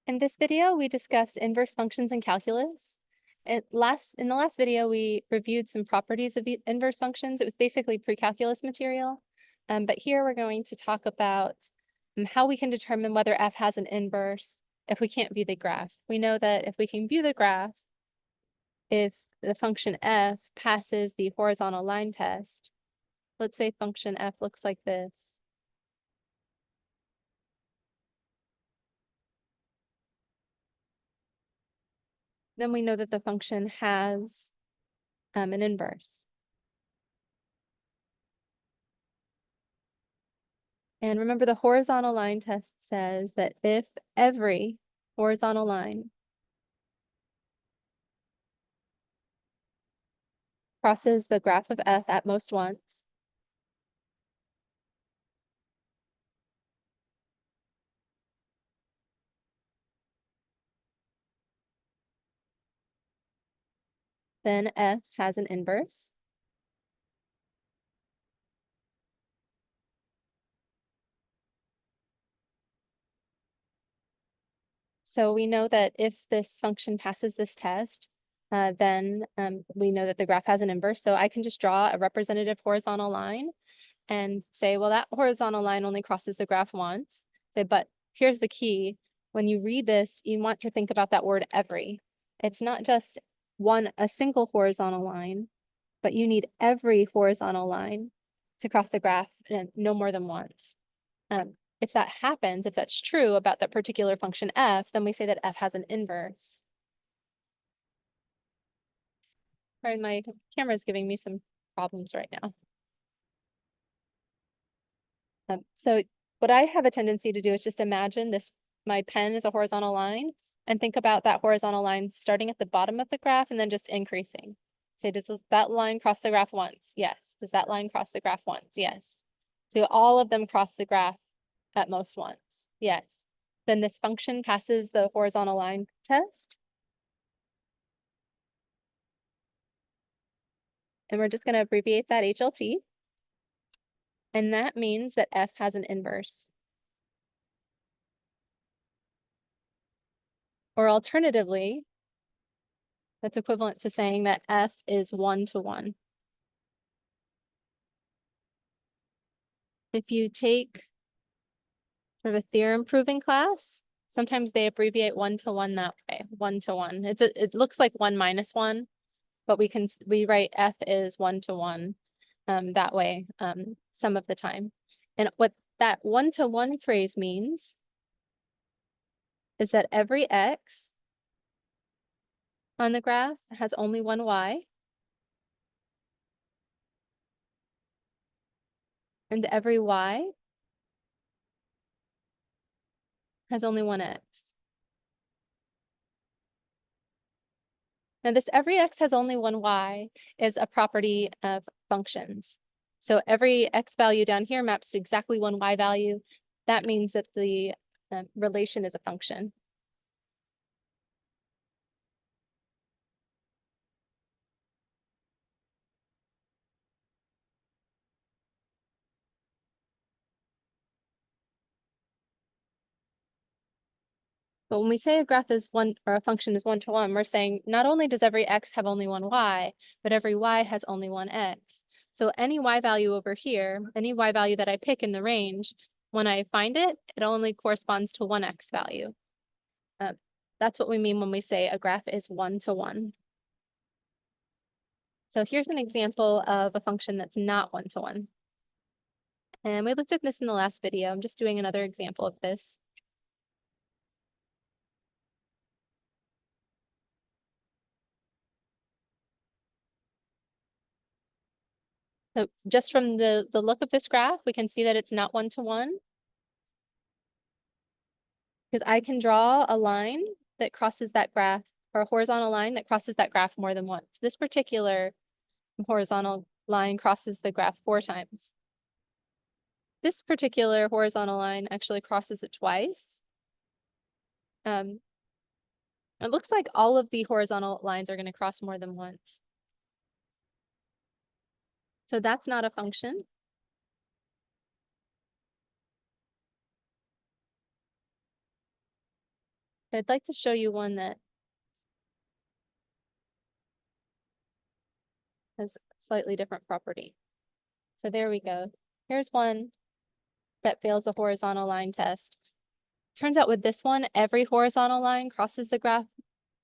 In this video, we discuss inverse functions in calculus. In the last video, we reviewed some properties of inverse functions. It was basically pre-calculus material. But here we're going to talk about how we can determine whether f has an inverse if we can't view the graph. We know that if we can view the graph, if the function f passes the horizontal line test, let's say function f looks like this. Then we know that the function has an inverse. And remember, the horizontal line test says that if every horizontal line crosses the graph of f at most once, then f has an inverse. So we know that if this function passes this test, then we know that the graph has an inverse. So I can just draw a representative horizontal line and say, well, that horizontal line only crosses the graph once. Say, but here's the key. When you read this, you want to think about that word every. It's not just a single horizontal line, but you need every horizontal line to cross the graph and no more than once. If that happens, if that's true about that particular function f, then we say that f has an inverse. Sorry, my camera is giving me some problems right now. So what I have a tendency to do is just imagine my pen is a horizontal line, and think about that horizontal line starting at the bottom of the graph and then just increasing. Say, does that line cross the graph once? Yes. Does that line cross the graph once? Yes. Do all of them cross the graph at most once? Yes. Then this function passes the horizontal line test. And we're just going to abbreviate that HLT. And that means that f has an inverse. Or alternatively, that's equivalent to saying that f is 1-to-1. If you take sort of a theorem proving class, sometimes they abbreviate 1-to-1 that way, 1-to-1. It looks like 1 minus 1, but we write f is 1-to-1 that way some of the time. And what that 1-to-1 phrase means is that every x on the graph has only one y, and every y has only one x. Now this every x has only one y is a property of functions. So every x value down here maps to exactly one y value. That means that the relation is a function. But when we say a graph is one, or a function is 1-to-1, we're saying not only does every x have only one y, but every y has only one x. So any y value over here, any y value that I pick in the range, when I find it, it only corresponds to one x value. That's what we mean when we say a graph is 1-to-1. So here's an example of a function that's not 1-to-1. And we looked at this in the last video. I'm just doing another example of this. So just from the look of this graph, we can see that it's not 1-to-1. Because I can draw a line that crosses that graph, or a horizontal line that crosses that graph more than once. This particular horizontal line crosses the graph 4 times. This particular horizontal line actually crosses it twice. It looks like all of the horizontal lines are going to cross more than once. So that's not a function. I'd like to show you one that has a slightly different property. So there we go. Here's one that fails the horizontal line test. Turns out with this one, every horizontal line crosses the graph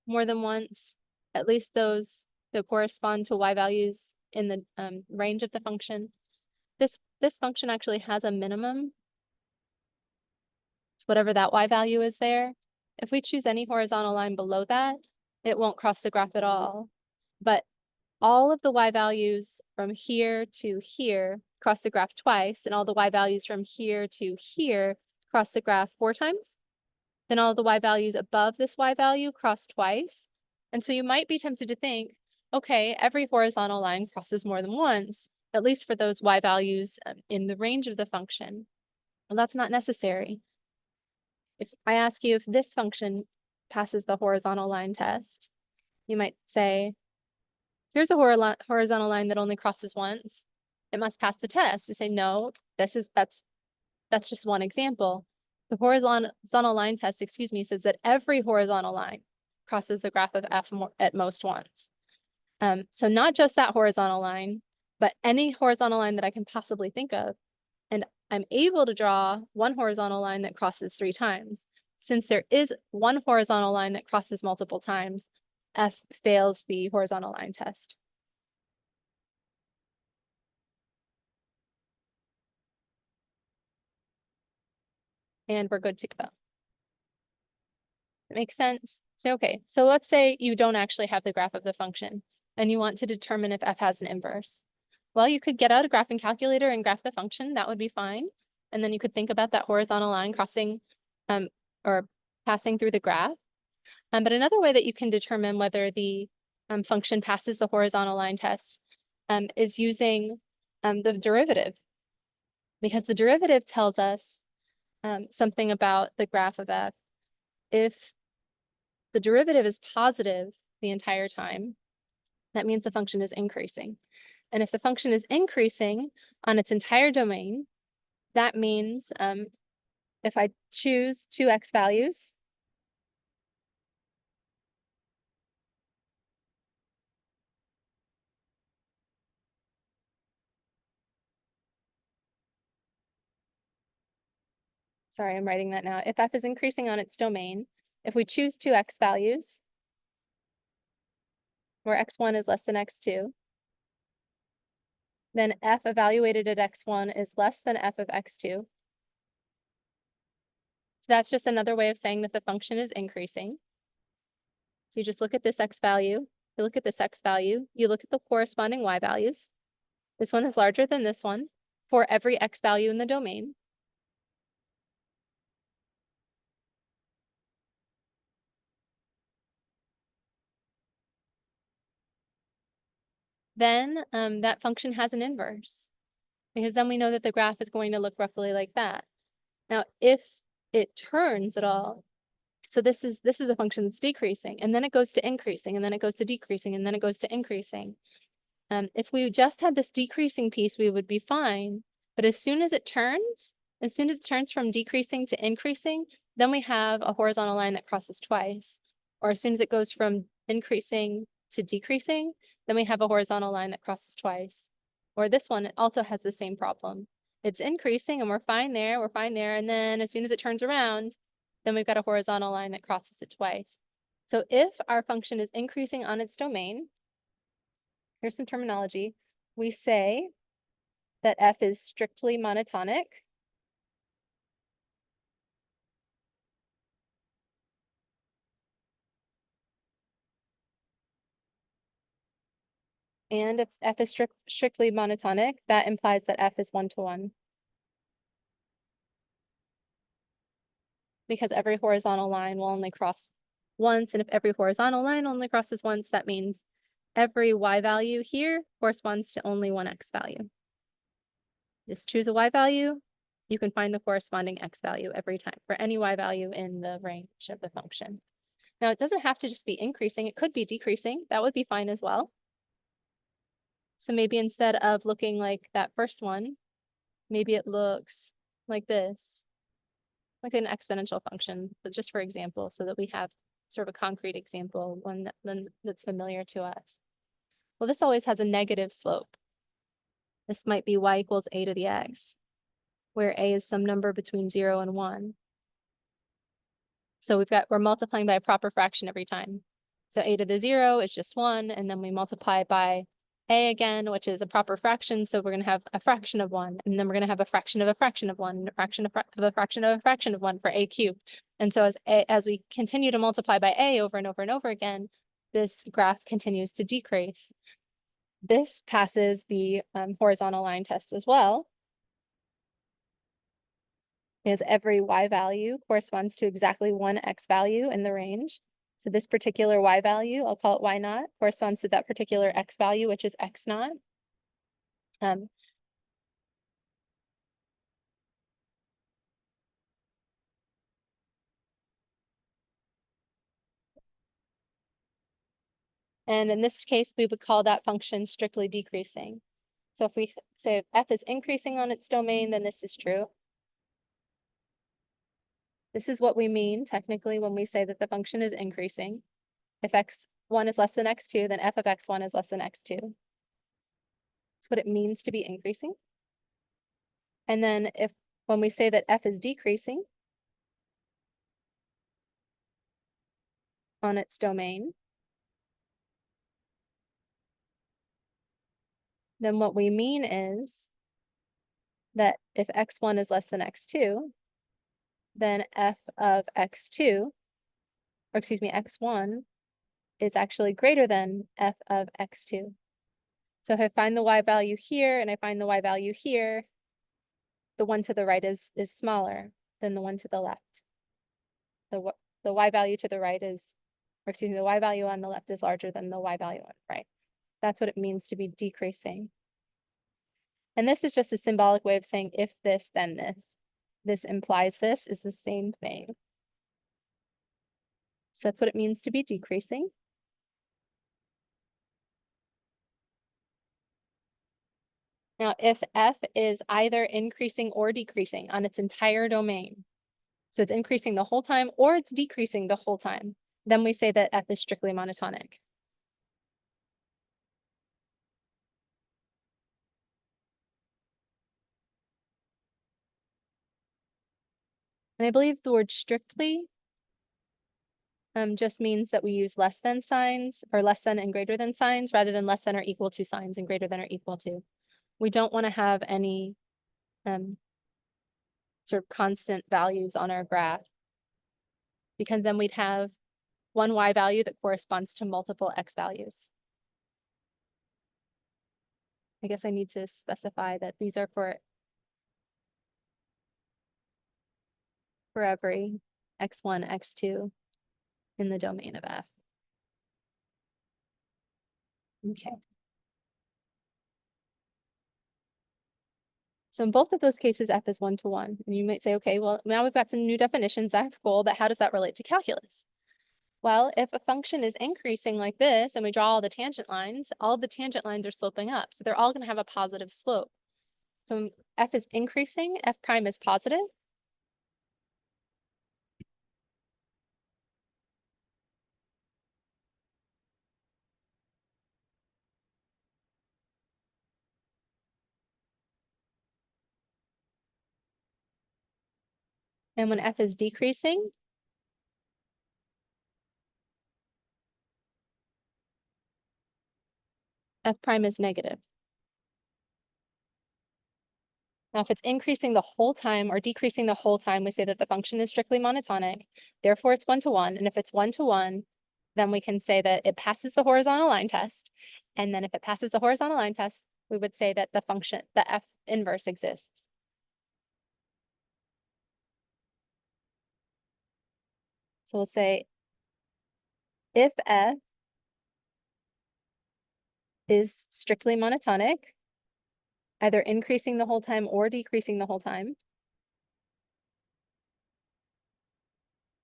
more than once, at least those that correspond to y values in the range of the function. This function actually has a minimum, whatever that y value is there. If we choose any horizontal line below that, it won't cross the graph at all. But all of the y values from here to here cross the graph twice, and all the y values from here to here cross the graph 4 times. Then all the y values above this y value cross twice. And so you might be tempted to think, okay, every horizontal line crosses more than once, at least for those y values in the range of the function. Well, that's not necessary. If I ask you if this function passes the horizontal line test, you might say, here's a horizontal line that only crosses once. It must pass the test. You say, no, that's just one example. The horizontal line test, says that every horizontal line crosses the graph of f at most once. So not just that horizontal line, but any horizontal line that I can possibly think of. And I'm able to draw one horizontal line that crosses 3 times. Since there is one horizontal line that crosses multiple times, f fails the horizontal line test. And we're good to go. It makes sense. So, okay, so let's say you don't actually have the graph of the function and you want to determine if f has an inverse. Well, you could get out a graphing calculator and graph the function. That would be fine. And then you could think about that horizontal line crossing or passing through the graph. But another way that you can determine whether the function passes the horizontal line test is using the derivative, because the derivative tells us something about the graph of f. If the derivative is positive the entire time, that means the function is increasing. And if the function is increasing on its entire domain, that means if I choose 2 x values, sorry, I'm writing that now. If f is increasing on its domain, if we choose 2 x values, where x1 is less than x2, then f evaluated at x1 is less than f of x2. So that's just another way of saying that the function is increasing. So you just look at this x value, you look at this x value, you look at the corresponding y values. This one is larger than this one for every x value in the domain. Then that function has an inverse, because then we know that the graph is going to look roughly like that. Now, if it turns at all, so this is a function that's decreasing, and then it goes to increasing, and then it goes to decreasing, and then it goes to increasing. If we just had this decreasing piece, we would be fine. But as soon as it turns from decreasing to increasing, then we have a horizontal line that crosses twice. Or as soon as it goes from increasing to decreasing, then we have a horizontal line that crosses twice. Or this one also has the same problem. It's increasing and we're fine there, and then as soon as it turns around, then we've got a horizontal line that crosses it twice. So if our function is increasing on its domain, here's some terminology. We say that f is strictly monotonic. And if f is strictly monotonic, that implies that f is 1-to-1. Because every horizontal line will only cross once, and if every horizontal line only crosses once, that means every y value here corresponds to only one x value. Just choose a y value, you can find the corresponding x value every time for any y value in the range of the function. Now, it doesn't have to just be increasing, it could be decreasing. That would be fine as well. So maybe instead of looking like that first one, maybe it looks like this. like an exponential function, but just for example, so that we have sort of a concrete example, one that's familiar to us. Well, this always has a negative slope. This might be y equals a to the x, where a is some number between 0 and 1. So we're multiplying by a proper fraction every time. So a to the 0 is just 1, and then we multiply by a again, which is a proper fraction, so we're going to have a fraction of 1, and then we're going to have a fraction of a fraction of 1, and a fraction of a fraction of a fraction of 1 for a cubed. And so as we continue to multiply by a over and over and over again, this graph continues to decrease. This passes the horizontal line test as well, because every y value corresponds to exactly one x value in the range. So this particular y value, I'll call it y naught, corresponds to that particular x value, which is x naught. And in this case, we would call that function strictly decreasing. So if we say f is increasing on its domain, then this is true. This is what we mean technically when we say that the function is increasing. If x1 is less than x2, then f of x1 is less than x2. That's what it means to be increasing. And then when we say that f is decreasing on its domain, then what we mean is that if x1 is less than x2, then f of x2, or excuse me, x1 is actually greater than f of x2. So if I find the y value here and I find the y value here, the one to the right is smaller than the one to the left. The y value to the right is, or excuse me, the y value on the left is larger than the y value on the right. That's what it means to be decreasing. And this is just a symbolic way of saying if this, then this. This implies this is the same thing. So that's what it means to be decreasing. Now, if f is either increasing or decreasing on its entire domain, so it's increasing the whole time or it's decreasing the whole time, then we say that f is strictly monotonic. And I believe the word strictly just means that we use less than signs, or less than and greater than signs, rather than less than or equal to signs and greater than or equal to. We don't want to have any sort of constant values on our graph, because then we'd have one y value that corresponds to multiple x values. I guess I need to specify that these are for every x1, x2 in the domain of f. Okay. So in both of those cases, f is 1 to 1. And you might say, okay, well, now we've got some new definitions. That's cool, but how does that relate to calculus? Well, if a function is increasing like this, and we draw all the tangent lines are sloping up. So they're all going to have a positive slope. So when f is increasing, f prime is positive. And when f is decreasing, f prime is negative. Now, if it's increasing the whole time or decreasing the whole time, we say that the function is strictly monotonic. Therefore, it's 1 to 1. And if it's 1 to 1, then we can say that it passes the horizontal line test. And then if it passes the horizontal line test, we would say that the function, the f inverse exists. So we'll say if f is strictly monotonic, either increasing the whole time or decreasing the whole time,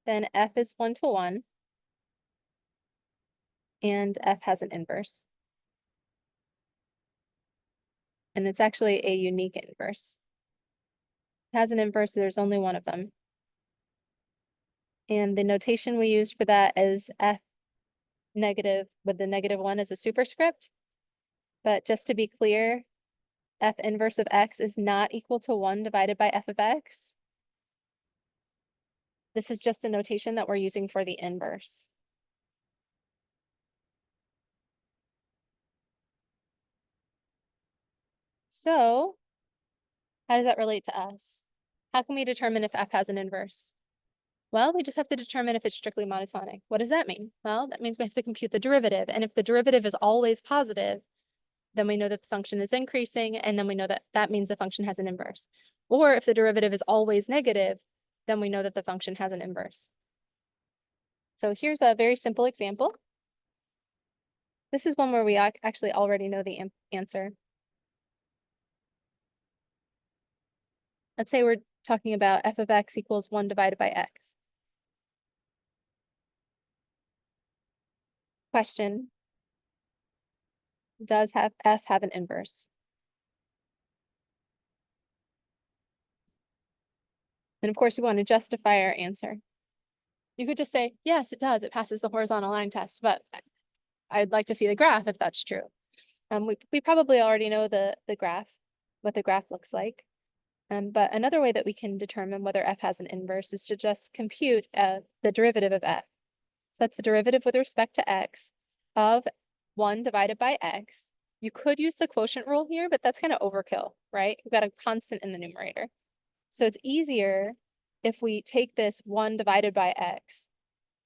then f is 1 to 1, and f has an inverse. And it's actually a unique inverse. It has an inverse, there's only one of them. And the notation we use for that is f negative with the -1 as a superscript. But just to be clear, f inverse of x is not equal to 1 divided by f of x. This is just a notation that we're using for the inverse. So, how does that relate to us? How can we determine if f has an inverse? Well, we just have to determine if it's strictly monotonic. What does that mean? Well, that means we have to compute the derivative. And if the derivative is always positive, then we know that the function is increasing, and then we know that that means the function has an inverse. Or if the derivative is always negative, then we know that the function has an inverse. So here's a very simple example. This is one where we actually already know the answer. Let's say we're talking about f of x equals 1 divided by x. Question, does f have an inverse? And of course, we want to justify our answer. You could just say, yes, it does. It passes the horizontal line test, but I'd like to see the graph if that's true. We probably already know the graph, what the graph looks like. But another way that we can determine whether f has an inverse is to just compute the derivative of f. So that's the derivative with respect to x of 1 divided by x. You could use the quotient rule here, but that's kind of overkill, right? We've got a constant in the numerator. So it's easier if we take this 1 divided by x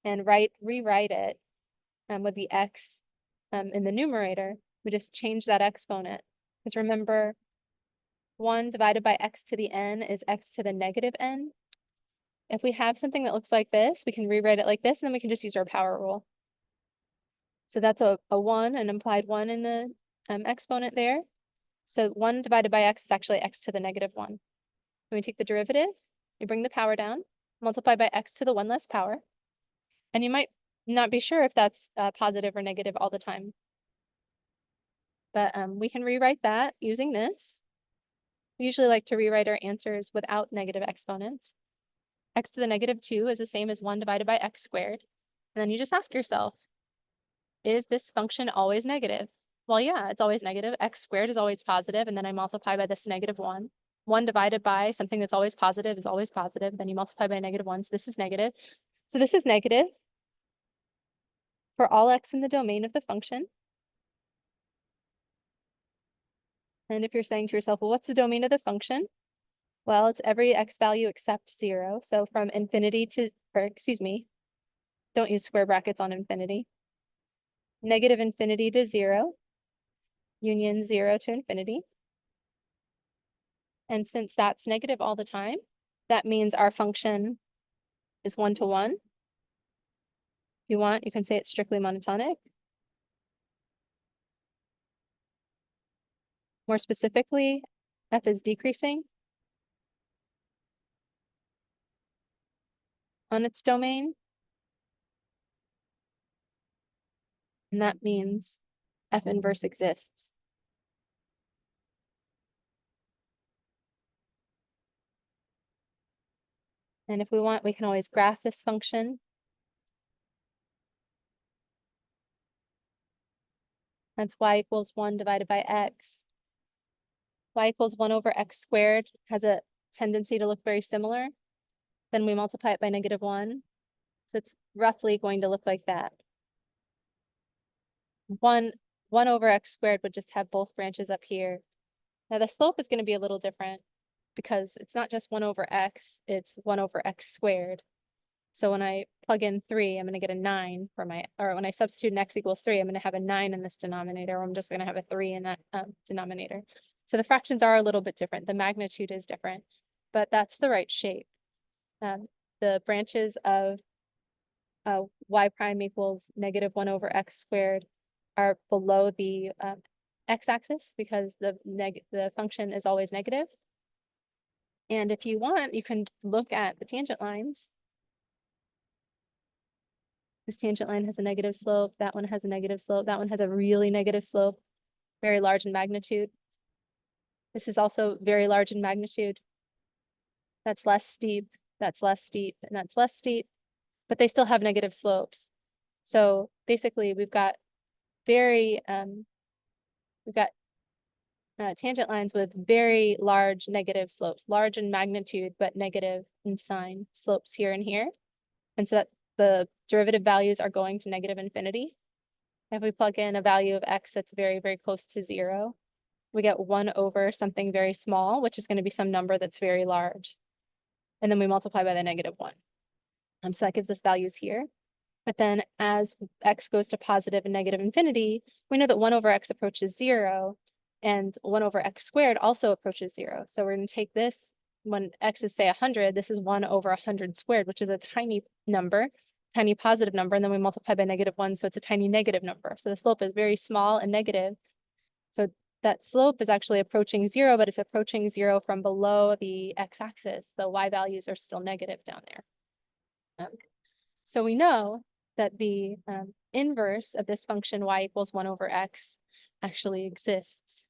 and rewrite it with the x in the numerator. We just change that exponent. Because remember, 1 divided by x to the n is x to the negative n. If we have something that looks like this, we can rewrite it like this, and then we can just use our power rule. So that's a 1, an implied 1 in the exponent there. So 1 divided by x is actually x to the -1. When we take the derivative, we bring the power down, multiply by x to the 1 less power. And you might not be sure if that's positive or negative all the time. But we can rewrite that using this. We usually like to rewrite our answers without negative exponents. X to the -2 is the same as 1 divided by x squared. And then you just ask yourself, is this function always negative? Well, yeah, it's always negative. X squared is always positive, and then I multiply by this -1. 1 divided by something that's always positive is always positive. Then you multiply by -1, so this is negative. So this is negative for all x in the domain of the function. And if you're saying to yourself, well, what's the domain of the function? Well, it's every x value except 0. So from infinity to, or excuse me, don't use square brackets on infinity. Negative infinity to 0, union 0 to infinity. And since that's negative all the time, that means our function is 1 to 1. If you want, you can say it's strictly monotonic. More specifically, f is decreasing on its domain. And that means f inverse exists. And if we want, we can always graph this function. That's y equals 1 divided by x. Y equals 1 over x squared has a tendency to look very similar. Then we multiply it by -1. So it's roughly going to look like that. 1 over x squared would just have both branches up here. Now the slope is going to be a little different because it's not just 1 over x, it's 1 over x squared. So when I plug in 3, I'm going to get a 9 for my, or when I substitute an x equals 3, I'm going to have a 9 in this denominator, or I'm just going to have a 3 in that denominator. So the fractions are a little bit different. The magnitude is different, but that's the right shape. The branches of y prime equals -1 over x squared are below the x-axis because the function is always negative. And if you want, you can look at the tangent lines. This tangent line has a negative slope. That one has a negative slope. That one has a really negative slope, very large in magnitude. This is also very large in magnitude. That's less steep, that's less steep, and that's less steep. but they still have negative slopes. So basically we've got tangent lines with very large negative slopes, large in magnitude, but negative in sign slopes here and here. And so that the derivative values are going to negative infinity. If we plug in a value of x that's very, very close to 0, we get 1 over something very small, which is going to be some number that's very large. And then we multiply by the -1. So that gives us values here. But then as x goes to positive and negative infinity, we know that 1 over x approaches 0, and 1 over x squared also approaches 0. So we're going to take this, when x is, say, 100, this is 1 over 100 squared, which is a tiny number, tiny positive number, and then we multiply by -1, so it's a tiny negative number. So the slope is very small and negative. So that slope is actually approaching 0, but it's approaching 0 from below the x-axis. The y values are still negative down there. So we know that the inverse of this function y equals 1 over x actually exists.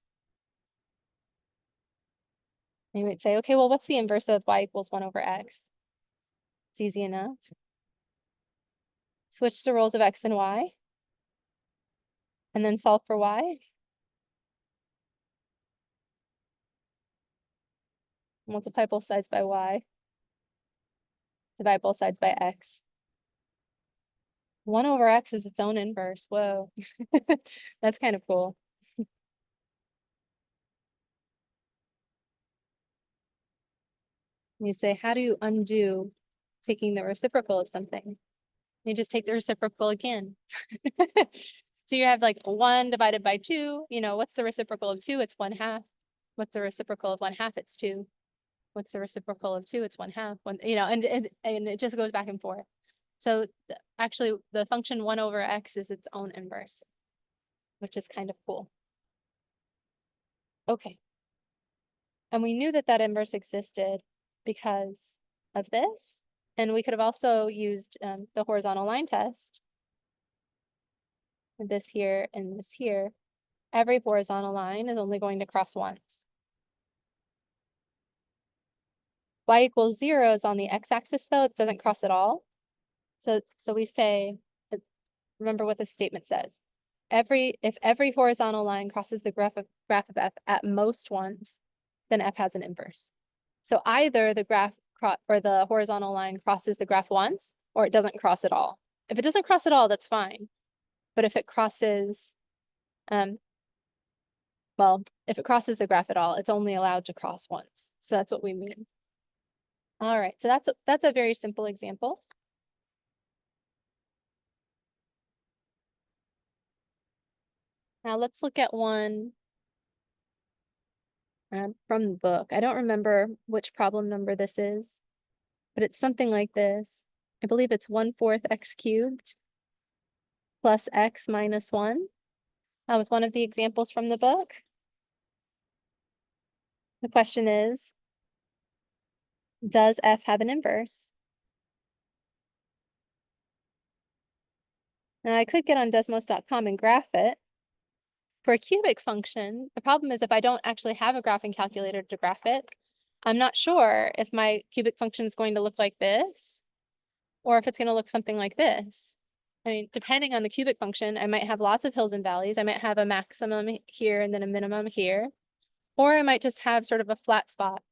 And you might say, okay, well, what's the inverse of y equals 1 over x? It's easy enough. Switch the roles of x and y, and then solve for y. Multiply both sides by y. Divide both sides by x. 1 over x is its own inverse. Whoa. That's kind of cool. You say, how do you undo taking the reciprocal of something? You just take the reciprocal again. So you have like 1 divided by 2. What's the reciprocal of 2? It's 1/2. What's the reciprocal of 1/2? It's 2. What's the reciprocal of 2? It's 1/2. And it just goes back and forth. So actually, the function 1 over x is its own inverse, which is kind of cool. Okay. And we knew that that inverse existed because of this. And we could have also used the horizontal line test. This here and this here. Every horizontal line is only going to cross once. Y equals 0 is on the x-axis, though. It doesn't cross at all. So we say, remember what this statement says. If every horizontal line crosses the graph of f at most once, then f has an inverse. So either the graph or the horizontal line crosses the graph once, or it doesn't cross at all. If it doesn't cross at all, that's fine. But if it crosses, if it crosses the graph at all, it's only allowed to cross once. So that's what we mean. All right, so that's a very simple example. Now let's look at one from the book. I don't remember which problem number this is, but it's something like this. I believe it's 1/4 x cubed plus x minus 1. That was one of the examples from the book. The question is, does f have an inverse? Now I could get on desmos.com and graph it. For a cubic function, the problem is if I don't actually have a graphing calculator to graph it, I'm not sure if my cubic function is going to look like this, or if it's going to look something like this. I mean, depending on the cubic function, I might have lots of hills and valleys. I might have a maximum here and then a minimum here, or I might just have sort of a flat spot.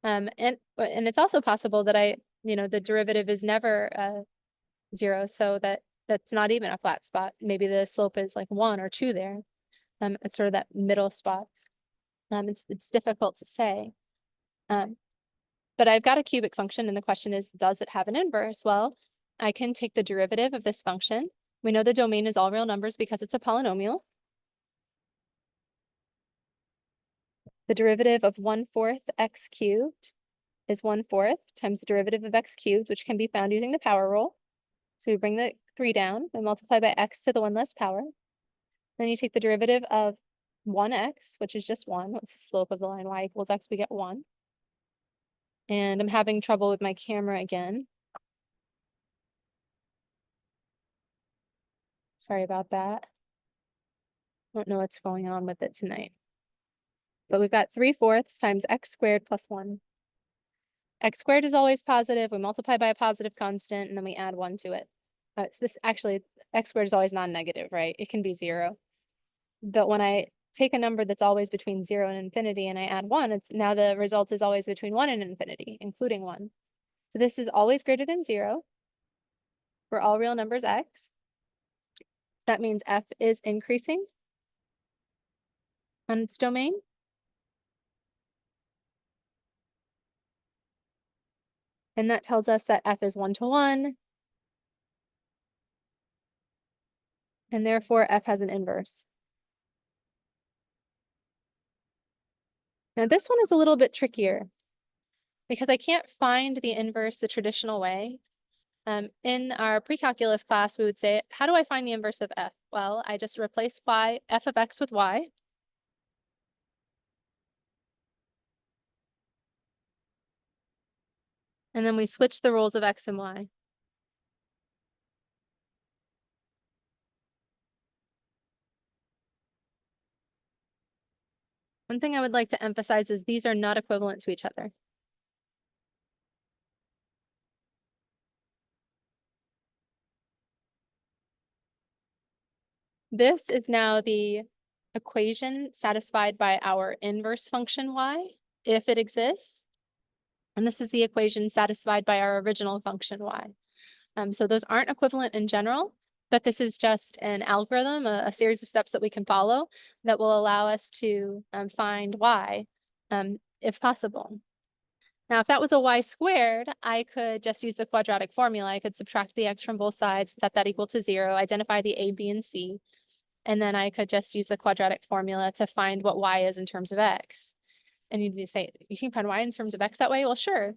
And it's also possible that the derivative is never 0, so that's not even a flat spot. Maybe the slope is like 1 or 2 there. It's sort of that middle spot. It's difficult to say. But I've got a cubic function, and the question is, does it have an inverse? Well, I can take the derivative of this function. We know the domain is all real numbers because it's a polynomial. The derivative of 1/4 x cubed is 1/4 times the derivative of x cubed, which can be found using the power rule. So we bring the 3 down and multiply by x to the 1 less power. Then you take the derivative of 1x, which is just 1. What's the slope of the line y equals x? We get 1. And I'm having trouble with my camera again. Sorry about that. I don't know what's going on with it tonight. But we've got 3/4 times x squared plus 1. X squared is always positive, we multiply by a positive constant, and then we add 1 to it. So this actually, X squared is always non-negative, right? It can be 0. But when I take a number that's always between 0 and infinity and I add 1, it's now the result is always between 1 and infinity, including 1. So this is always greater than 0 for all real numbers x. So that means f is increasing on its domain. And that tells us that f is 1 to 1. And therefore f has an inverse. Now this one is a little bit trickier because I can't find the inverse the traditional way. In our pre-calculus class, we would say, how do I find the inverse of f? Well, I just replace f of x with y. And then we switch the roles of x and y. One thing I would like to emphasize is these are not equivalent to each other. This is now the equation satisfied by our inverse function y, if it exists. And this is the equation satisfied by our original function y. So those aren't equivalent in general, but this is just an algorithm, a series of steps that we can follow that will allow us to find y, if possible. Now, if that was a y squared, I could just use the quadratic formula. I could subtract the x from both sides, set that equal to 0, identify the a, b, and c, and then I could just use the quadratic formula to find what y is in terms of x. And you'd say, you can find y in terms of x that way? Well, sure.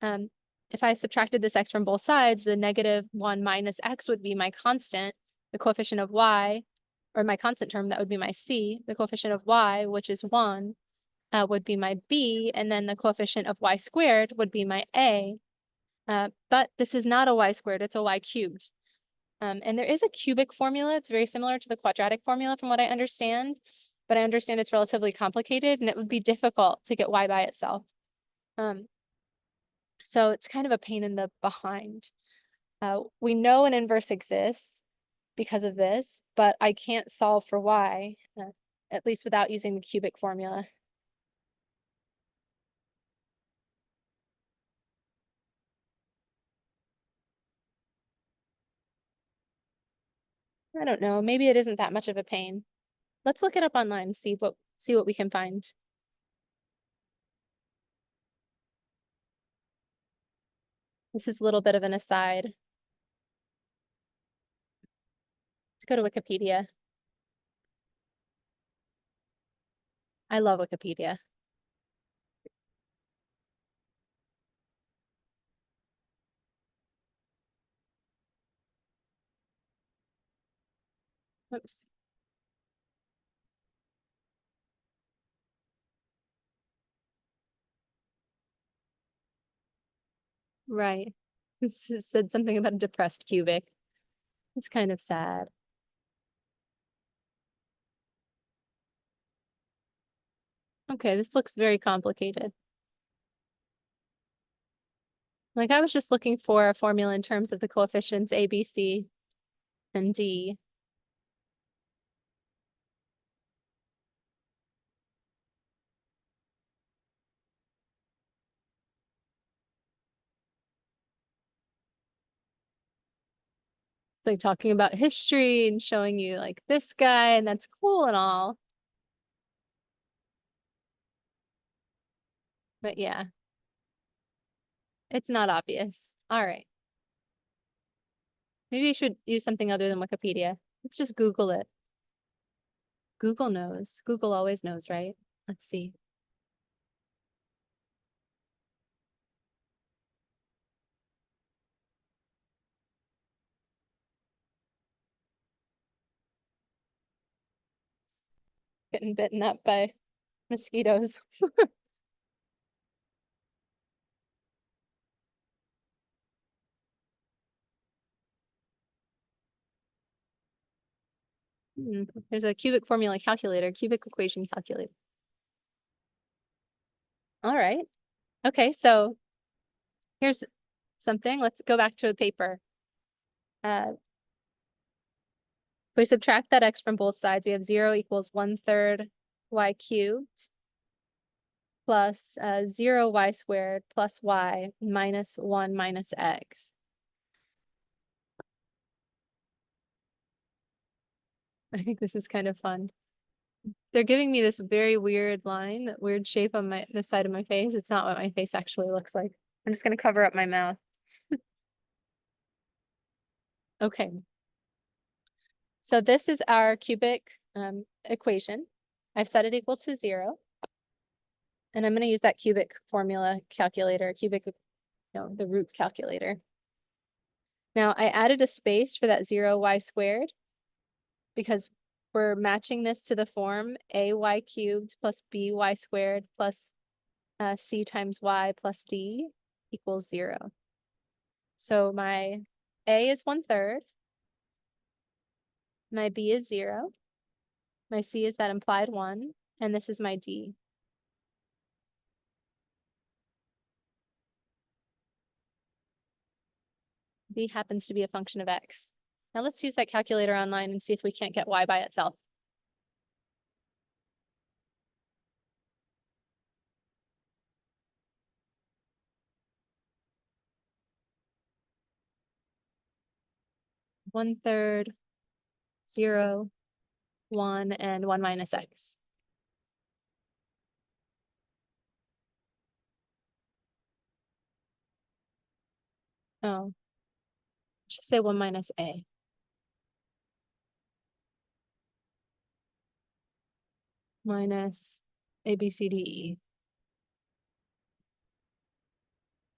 If I subtracted this x from both sides, the -1 minus x would be my constant, the coefficient of y, or my constant term, that would be my c. The coefficient of y, which is 1, would be my b, and then the coefficient of y squared would be my a. But this is not a y squared, it's a y cubed. And there is a cubic formula. It's very similar to the quadratic formula from what I understand, but I understand it's relatively complicated and it would be difficult to get y by itself. So it's kind of a pain in the behind. We know an inverse exists because of this, but I can't solve for y, at least without using the cubic formula. I don't know, maybe it isn't that much of a pain. Let's look it up online, see what we can find. This is a little bit of an aside. Let's go to Wikipedia. I love Wikipedia. Oops. Right. This said something about a depressed cubic. It's kind of sad. Okay, this looks very complicated. Like I was just looking for a formula in terms of the coefficients a, b, c, and d. It's like talking about history and showing you like this guy, and that's cool and all. But yeah, it's not obvious. All right. Maybe you should use something other than Wikipedia. Let's just Google it. Google knows. Google always knows, right? Let's see. Getting bitten up by mosquitoes. There's a cubic formula calculator, cubic equation calculator. All right. Okay, so Here's something. Let's go back to the paper. If we subtract that x from both sides, we have 0 equals 1/3 y cubed plus 0 y squared plus y minus 1 minus x. I think this is kind of fun. They're giving me this very weird line, that weird shape on this side of my face. It's not what my face actually looks like. I'm just gonna cover up my mouth. Okay. So this is our cubic equation. I've set it equal to 0. And I'm gonna use that cubic formula calculator, the root calculator. Now I added a space for that 0 y squared because we're matching this to the form ay cubed plus by squared plus c times y plus d equals 0. So my a is 1/3, my b is 0, my c is that implied 1, and this is my d. B happens to be a function of x. Now let's use that calculator online and see if we can't get y by itself. One third, 0, 1, and 1 minus x. Oh, just say 1 minus a. Minus a, b, c, d, e.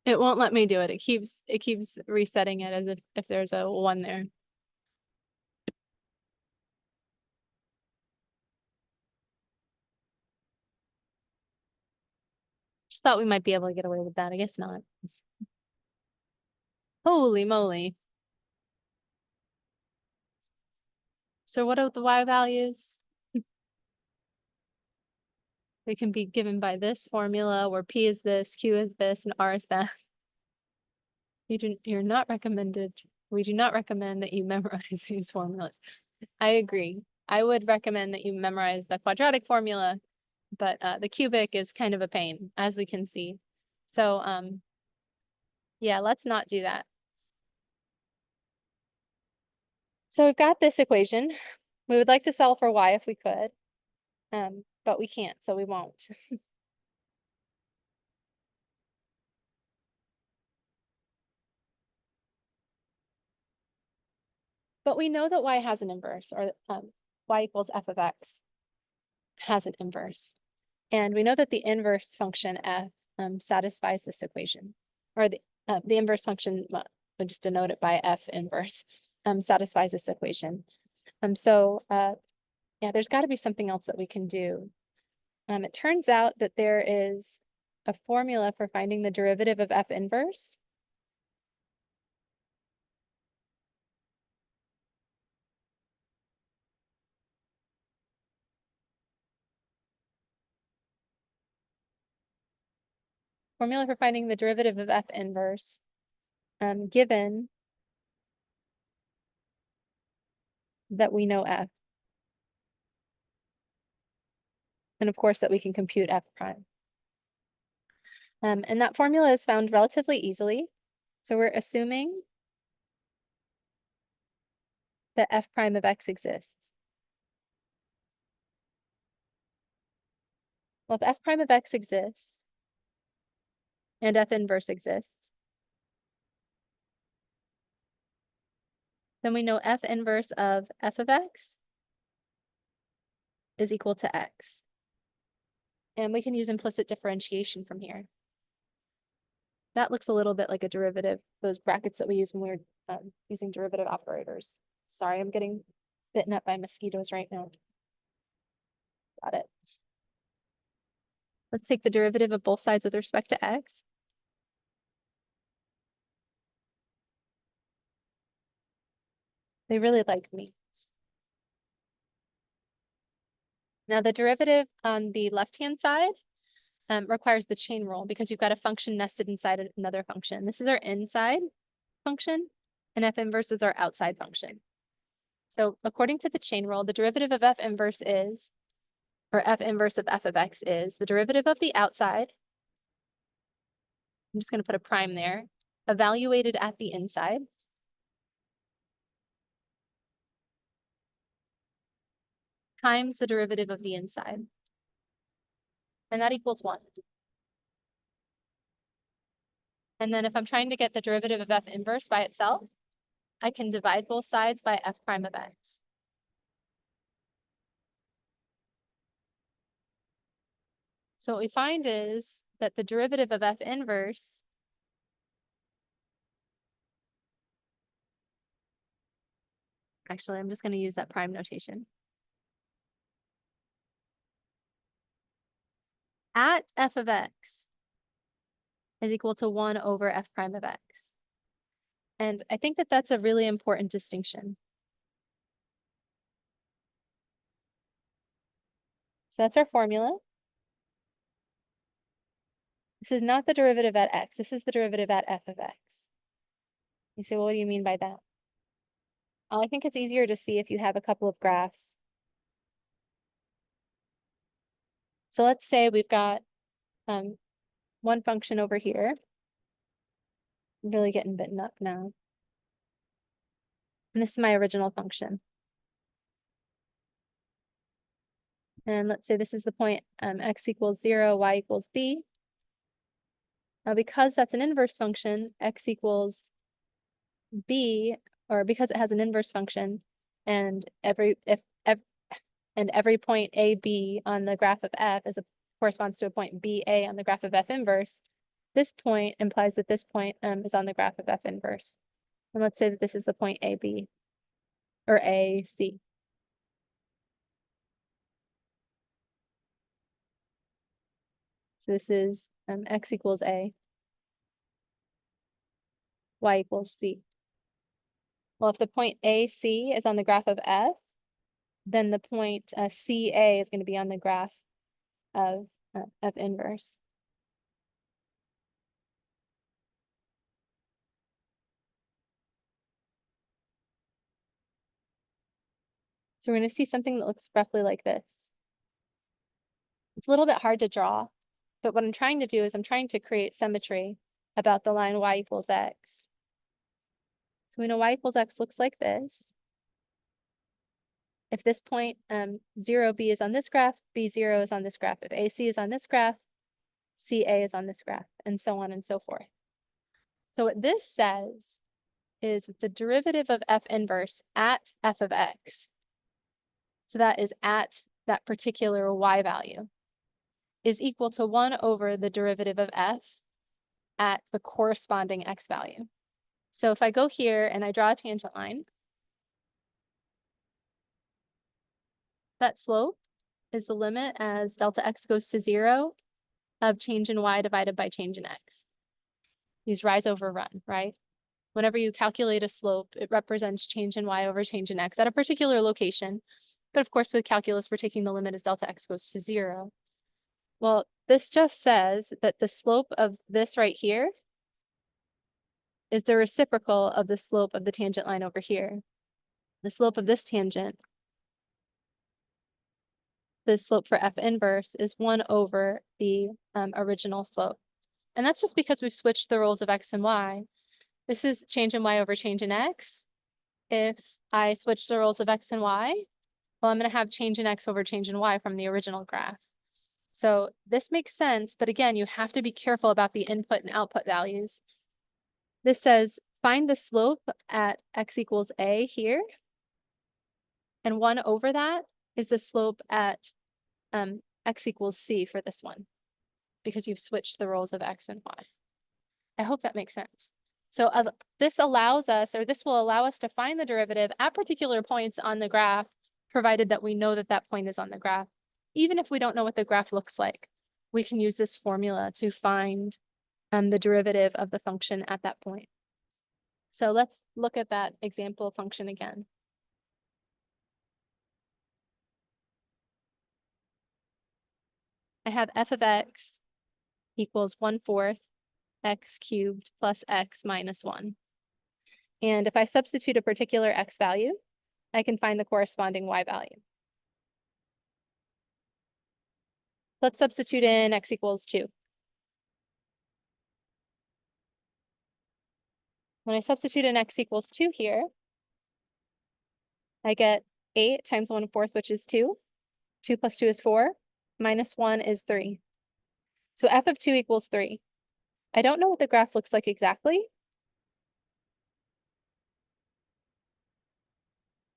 It won't let me do it. It keeps resetting it as if there's a 1 there. Just thought we might be able to get away with that. I guess not. Holy moly. So what are the y values? They can be given by this formula where p is this, q is this, and r is that. You're not recommended. We do not recommend that you memorize these formulas. I agree. I would recommend that you memorize the quadratic formula, but the cubic is kind of a pain, as we can see. So yeah, let's not do that. So we've got this equation. We would like to solve for y if we could, but we can't, so we won't. But we know that y has an inverse, or y equals f of x has an inverse. And we know that the inverse function f satisfies this equation, or the inverse function, we'll just denote it by f inverse, satisfies this equation. So yeah, there's got to be something else that we can do. It turns out that there is a formula for finding the derivative of f inverse. Formula for finding the derivative of f inverse, given that we know f. And of course that we can compute f prime. And that formula is found relatively easily. So we're assuming that f prime of x exists. Well, if f prime of x exists and f inverse exists, then we know f inverse of f of x is equal to x. And we can use implicit differentiation from here. That looks a little bit like a derivative, those brackets that we use when we're using derivative operators. Sorry, I'm getting bitten up by mosquitoes right now. Got it. Let's take the derivative of both sides with respect to x. They really like me. Now the derivative on the left-hand side requires the chain rule because you've got a function nested inside another function. This is our inside function, and f inverse is our outside function. So according to the chain rule, the derivative of f inverse is, or f inverse of f of x is, the derivative of the outside, I'm just going to put a prime there, evaluated at the inside, times the derivative of the inside. And that equals 1. And then if I'm trying to get the derivative of f inverse by itself, I can divide both sides by f prime of x. So what we find is that the derivative of f inverse actually, I'm just going to use that prime notation. At f of x is equal to 1 over f prime of x. And I think that that's a really important distinction. So that's our formula. This is not the derivative at x. This is the derivative at f of x. You say, well, what do you mean by that? I think it's easier to see if you have a couple of graphs. So let's say we've got one function over here. I'm really getting bitten up now. And this is my original function. And let's say this is the point x equals 0, y equals b. Now because that's an inverse function, x equals b, or because it has an inverse function, and every point a, b on the graph of f corresponds to a point b, a on the graph of f inverse, this point implies that this point is on the graph of f inverse. And let's say that this is the point a, b, or a, c. So this is x equals a, y equals c. Well, if the point AC is on the graph of f, then the point CA is going to be on the graph of f inverse. So we're going to see something that looks roughly like this. It's a little bit hard to draw, but what I'm trying to do is I'm trying to create symmetry about the line y equals x. So we know y equals x looks like this. If this point 0b is on this graph, b0 is on this graph. If AC is on this graph, CA is on this graph, and so on and so forth. So what this says is that the derivative of f inverse at f of x, so that is at that particular y value, is equal to 1 over the derivative of f at the corresponding x value. So if I go here and I draw a tangent line, that slope is the limit as delta x goes to 0 of change in y divided by change in x. Use rise over run, right? Whenever you calculate a slope, it represents change in y over change in x at a particular location. But of course, with calculus, we're taking the limit as delta x goes to 0. Well, this just says that the slope of this right here is the reciprocal of the slope of the tangent line over here. The slope of this tangent, the slope for f inverse, is 1 over the original slope. And that's just because we've switched the roles of x and y. This is change in y over change in x. If I switch the roles of x and y, well, I'm going to have change in x over change in y from the original graph. So this makes sense, but again, you have to be careful about the input and output values. This says, find the slope at x equals a here, and 1 over that is the slope at x equals c for this one, because you've switched the roles of x and y. I hope that makes sense. So this allows us, or this will allow us to find the derivative at particular points on the graph, provided that we know that that point is on the graph. Even if we don't know what the graph looks like, we can use this formula to find the derivative of the function at that point. So let's look at that example function again. I have f of x equals 1/4 x cubed plus x minus 1. And if I substitute a particular x value, I can find the corresponding y value. Let's substitute in x equals 2. When I substitute in x equals 2 here, I get 8 times 1/4, which is 2. 2 plus 2 is 4. Minus 1 is 3. So f of 2 equals 3. I don't know what the graph looks like exactly,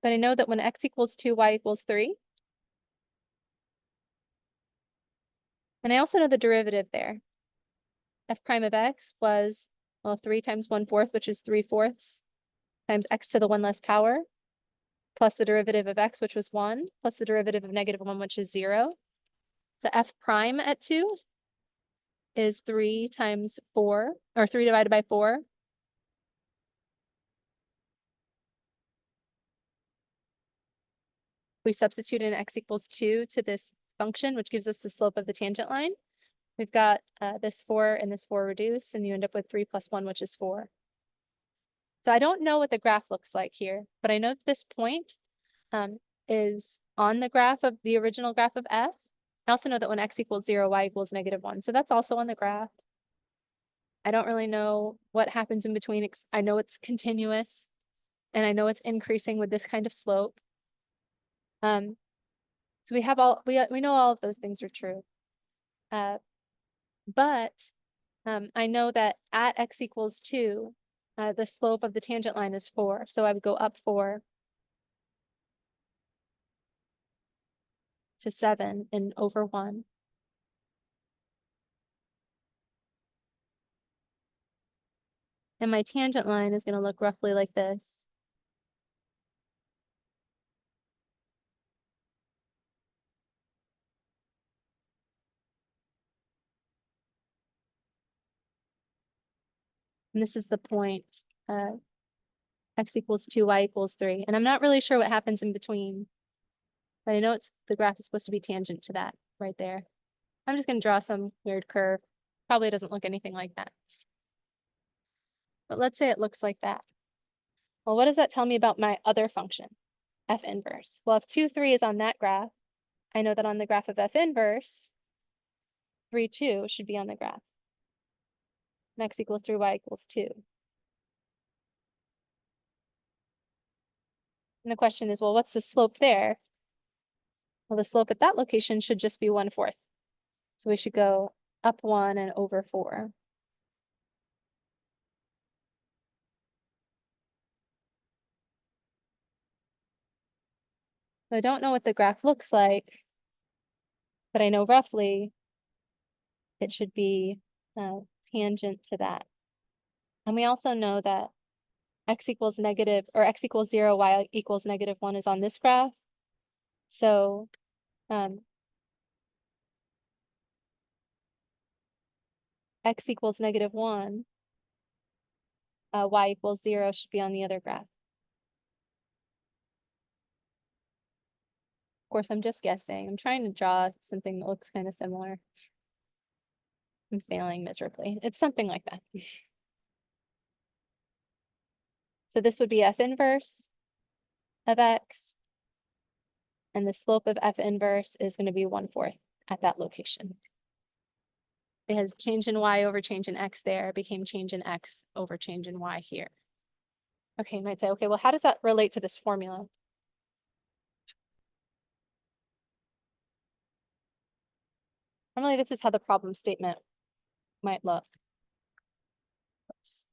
but I know that when x equals 2, y equals 3. And I also know the derivative there. F prime of x was, well, 3 times 1/4, which is 3/4, times x to the 1 less power, plus the derivative of x, which was 1, plus the derivative of -1, which is 0. So f prime at 2 is 3 times 4, or 3 divided by 4. We substitute in x equals 2 to this function, which gives us the slope of the tangent line. We've got this 4 and this 4 reduce, and you end up with 3 plus 1, which is 4. So I don't know what the graph looks like here, but I know that this point is on the graph of the original graph of f. I also know that when x equals 0, y equals -1. So that's also on the graph. I don't really know what happens in between. I know it's continuous, and I know it's increasing with this kind of slope. So we know all of those things are true. But I know that at x equals 2, the slope of the tangent line is 4. So I would go up 4 to 7 and over 1. And my tangent line is going to look roughly like this. And this is the point, x equals 2, y equals 3. And I'm not really sure what happens in between, but I know the graph is supposed to be tangent to that right there. I'm just going to draw some weird curve. Probably doesn't look anything like that. But let's say it looks like that. Well, what does that tell me about my other function, f inverse? Well, if 2, 3 is on that graph, I know that on the graph of f inverse, 3, 2 should be on the graph. And x equals 3, y equals 2. And the question is, well, what's the slope there? Well, the slope at that location should just be 1/4. So we should go up 1 and over 4. So I don't know what the graph looks like, but I know roughly it should be tangent to that. And we also know that x equals 0, y equals -1 is on this graph. So x equals -1, y equals 0 should be on the other graph. Of course, I'm just guessing. I'm trying to draw something that looks kind of similar. I'm failing miserably. It's something like that. So this would be f inverse of x, and the slope of f inverse is going to be 1/4 at that location. It has change in y over change in x there, became change in x over change in y here. Okay, you might say, okay, well, how does that relate to this formula? Normally, this is how the problem statement might look. Oops.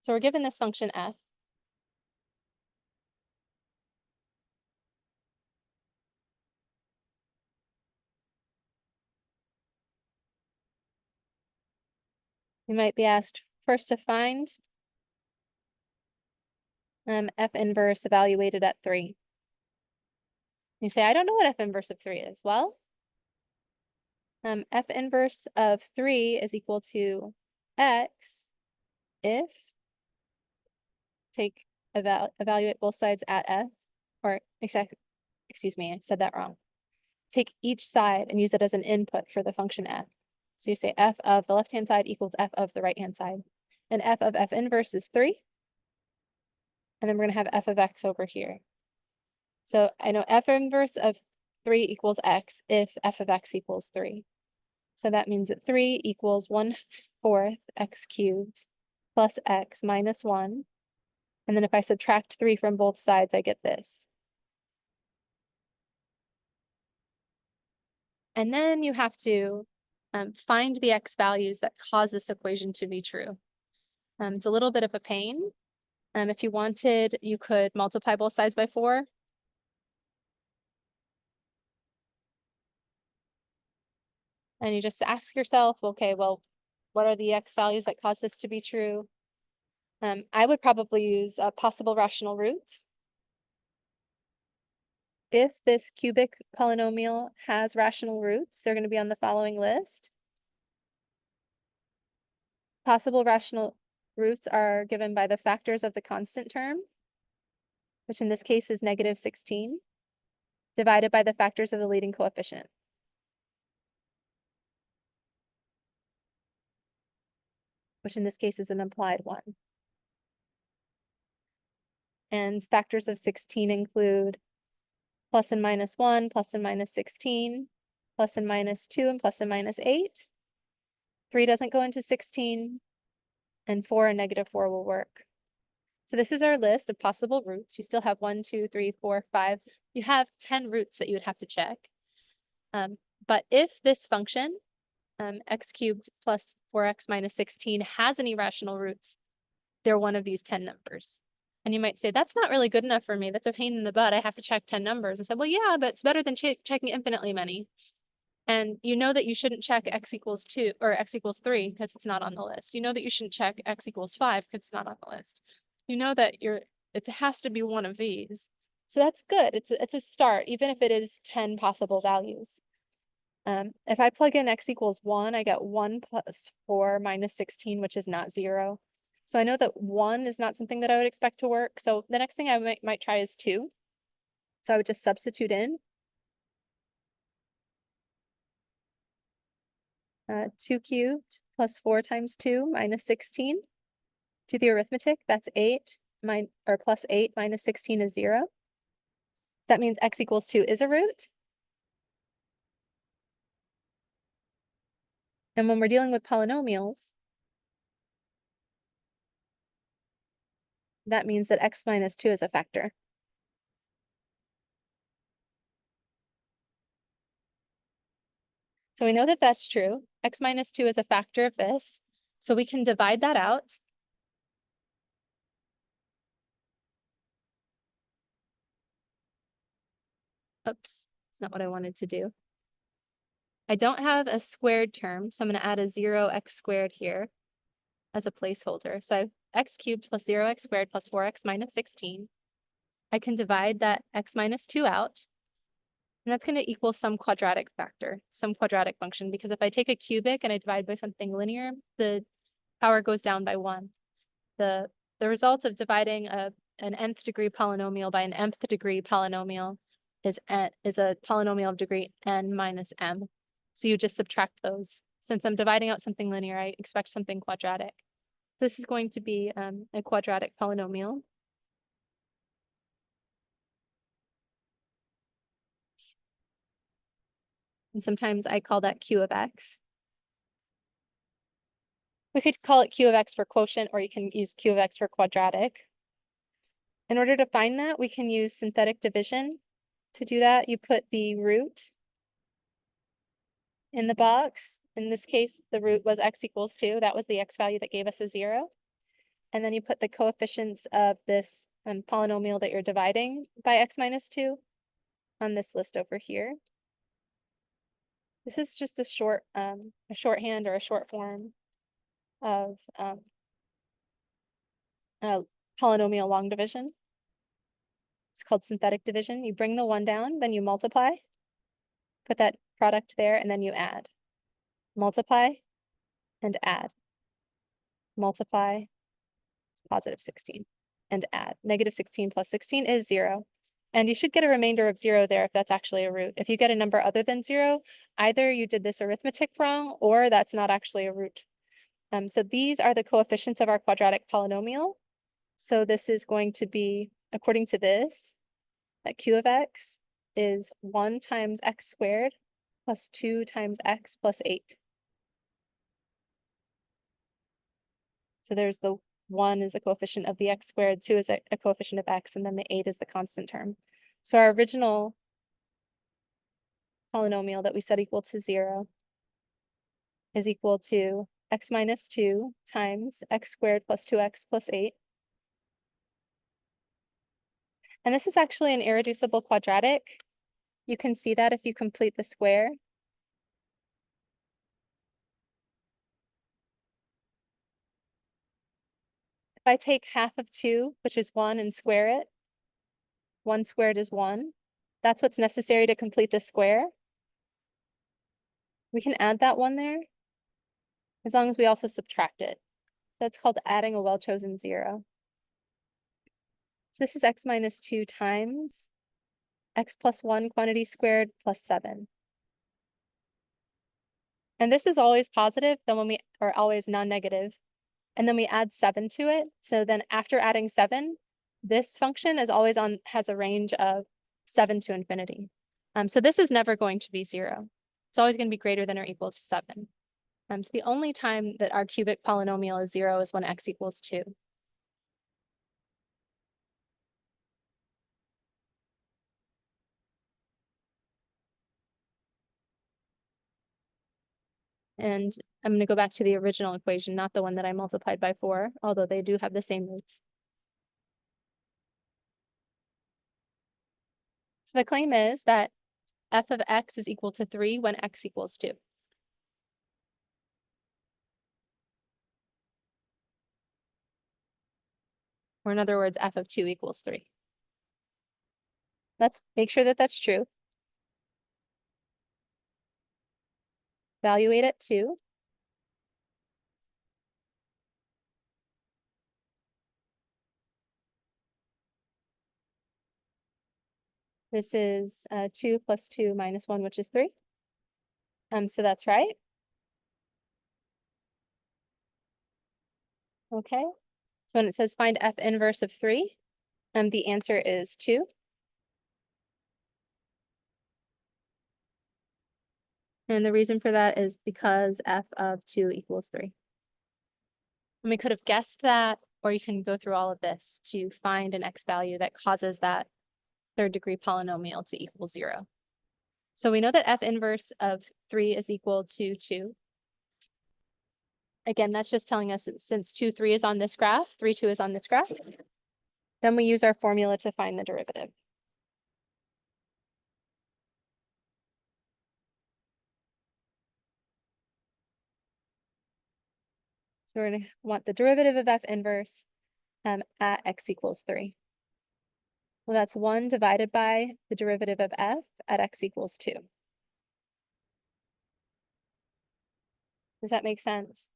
So we're given this function f. We might be asked first to find f inverse evaluated at 3. You say, I don't know what f inverse of 3 is. Well, f inverse of 3 is equal to x if, evaluate both sides at f, or excuse me, I said that wrong. take each side and use it as an input for the function f. So you say f of the left-hand side equals f of the right-hand side. And f of f inverse is 3. And then we're going to have f of x over here. So I know f inverse of 3 equals x if f of x equals 3. So that means that 3 equals 1/4 x cubed plus x minus 1. And then if I subtract 3 from both sides, I get this. And then you have to find the x values that cause this equation to be true. It's a little bit of a pain. If you wanted, you could multiply both sides by 4. And you just ask yourself, okay, well, what are the x values that cause this to be true? I would probably use possible rational roots. If this cubic polynomial has rational roots, they're going to be on the following list. Possible rational roots are given by the factors of the constant term, which in this case is -16, divided by the factors of the leading coefficient, which in this case is an implied 1. And factors of 16 include plus and minus 1, plus and minus 16, plus and minus 2, and plus and minus 8. 3 doesn't go into 16, and 4 and -4 will work. So this is our list of possible roots. You still have 1, 2, 3, 4, 5. You have 10 roots that you would have to check. But if this function, x cubed plus 4x minus 16, has any rational roots, they're one of these 10 numbers. And you might say, that's not really good enough for me. That's a pain in the butt. I have to check 10 numbers. I said, well, yeah, but it's better than checking infinitely many. And you know that you shouldn't check x equals 2 or x equals 3 because it's not on the list. You know that you shouldn't check x equals 5 because it's not on the list. You know that it has to be one of these. So that's good. It's a start, even if it is 10 possible values. If I plug in x equals 1, I get 1 plus 4 minus 16, which is not 0. So I know that 1 is not something that I would expect to work. So the next thing I might try is 2. So I would just substitute in 2 cubed plus 4 times 2 minus 16. Do the arithmetic, that's 8 plus 8 minus 16 is 0. So that means x equals 2 is a root. And when we're dealing with polynomials, that means that x minus 2 is a factor. So we know that that's true. X minus 2 is a factor of this. So we can divide that out. Oops, that's not what I wanted to do. I don't have a squared term, so I'm going to add a 0x squared here as a placeholder. So I have x cubed plus 0x squared plus 4x minus 16. I can divide that x minus 2 out. And that's going to equal some quadratic factor, some quadratic function, because if I take a cubic and I divide by something linear, the power goes down by 1. The result of dividing an nth degree polynomial by an mth degree polynomial is a polynomial of degree n minus m. So you just subtract those. Since I'm dividing out something linear, I expect something quadratic. This is going to be a quadratic polynomial. And sometimes I call that q of x. We could call it q of x for quotient, or you can use q of x for quadratic. In order to find that, we can use synthetic division. To do that, you put the root in the box. In this case, the root was x equals 2. That was the x value that gave us a 0. And then you put the coefficients of this polynomial that you're dividing by x minus 2 on this list over here. This is just a shorthand or a short form of polynomial long division. It's called synthetic division. You bring the 1 down, then you multiply, put that product there, and then you add. Multiply and add. Multiply, it's positive 16, and add. Negative 16 plus 16 is 0. And you should get a remainder of 0 there if that's actually a root. If you get a number other than 0, either you did this arithmetic wrong or that's not actually a root. So these are the coefficients of our quadratic polynomial. So this is going to be, according to this, that q of x is 1 times x squared plus 2 times x plus 8. So there's the 1 is a coefficient of the x squared, 2 is a coefficient of x, and then the 8 is the constant term. So our original polynomial that we set equal to 0 is equal to x minus 2 times x squared plus 2x plus 8. And this is actually an irreducible quadratic. You can see that if you complete the square. If I take half of 2, which is 1, and square it, 1 squared is 1. That's what's necessary to complete the square. We can add that 1 there, as long as we also subtract it. That's called adding a well-chosen 0. So this is x minus 2 times x plus 1 quantity squared plus 7. And this is always positive, then when we are always non-negative. And then we add 7 to it. So then after adding 7, this function is always has a range of 7 to infinity. So this is never going to be 0. It's always going to be greater than or equal to 7. So the only time that our cubic polynomial is 0 is when x equals 2. And I'm going to go back to the original equation, not the one that I multiplied by 4, although they do have the same roots. So the claim is that f of x is equal to 3 when x equals 2. Or in other words, f of 2 equals 3. Let's make sure that that's true. Evaluate at 2. This is 2 plus 2 minus 1, which is 3. So that's right. Okay. So when it says find f inverse of 3, the answer is 2. And the reason for that is because f of 2 equals 3. And we could have guessed that, or you can go through all of this to find an x value that causes that third degree polynomial to equal 0. So we know that f inverse of 3 is equal to 2. Again, that's just telling us that since 2, 3 is on this graph, 3, 2 is on this graph, then we use our formula to find the derivative. So we're going to want the derivative of f inverse at x equals 3. Well, that's 1 divided by the derivative of f at x equals 2. Does that make sense?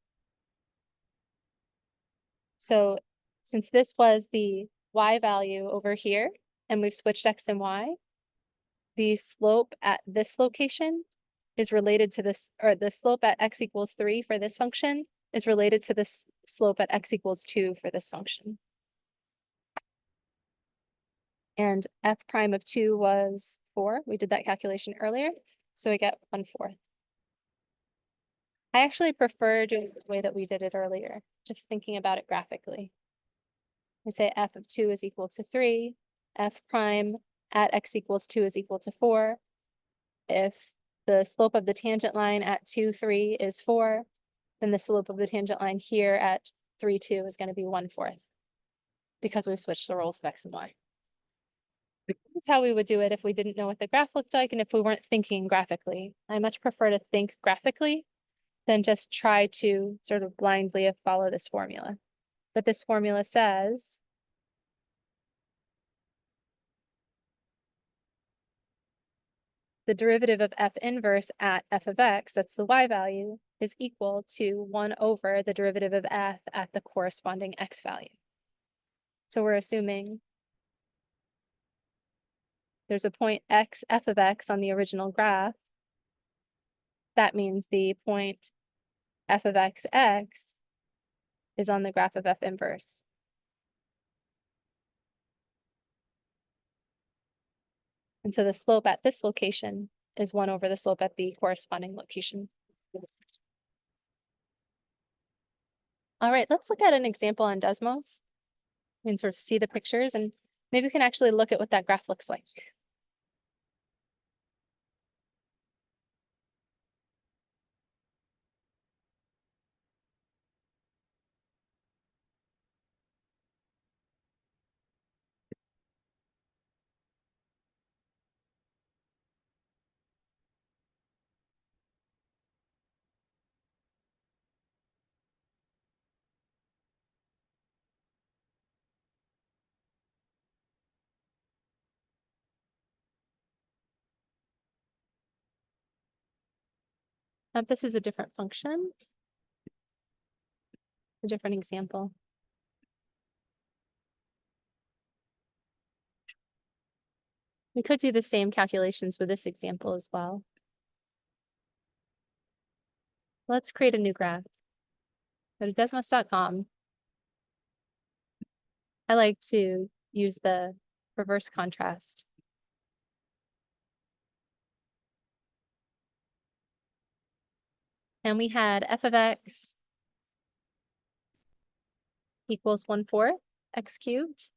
So since this was the y value over here, and we've switched x and y, the slope at this location is related to this, or the slope at x equals 3 for this function is related to this slope at x equals 2 for this function. And f prime of 2 was 4. We did that calculation earlier, so we get 1/4. I actually prefer doing it the way that we did it earlier, just thinking about it graphically. We say f of 2 is equal to 3, f prime at x equals 2 is equal to 4. If the slope of the tangent line at 2, 3 is 4, then the slope of the tangent line here at 3, 2 is going to be 1/4, because we've switched the roles of x and y. That's how we would do it if we didn't know what the graph looked like and if we weren't thinking graphically. I much prefer to think graphically than just try to sort of blindly follow this formula. But this formula says the derivative of f inverse at f of x, that's the y value, is equal to 1 over the derivative of f at the corresponding x value. So we're assuming there's a point x, f of x on the original graph, that means the point f of x, x is on the graph of f inverse. And so the slope at this location is 1 over the slope at the corresponding location. All right, let's look at an example on Desmos and sort of see the pictures, and maybe we can actually look at what that graph looks like. This is a different function, a different example. We could do the same calculations with this example as well. Let's create a new graph. Go to desmos.com. I like to use the reverse contrast. And we had f of x equals 1/4 x cubed